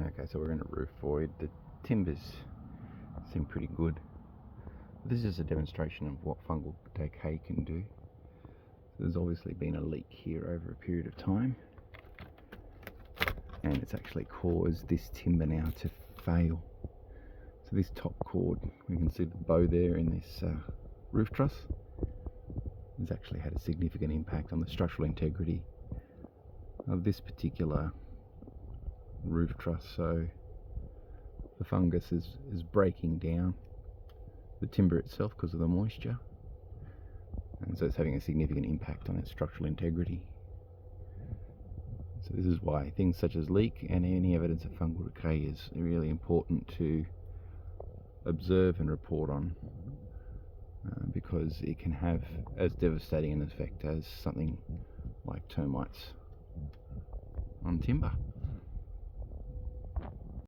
Okay, so we're in a roof void. The timbers seem pretty good. This is a demonstration of what fungal decay can do. There's obviously been a leak here over a period of time, and it's actually caused this timber now to fail. So this top cord, we can see the bow there in this roof truss, has actually had a significant impact on the structural integrity of this particular roof truss. So the fungus is breaking down the timber itself because of the moisture, and so it's having a significant impact on its structural integrity. So this is why things such as leak and any evidence of fungal decay is really important to observe and report on, because it can have as devastating an effect as something like termites on timber.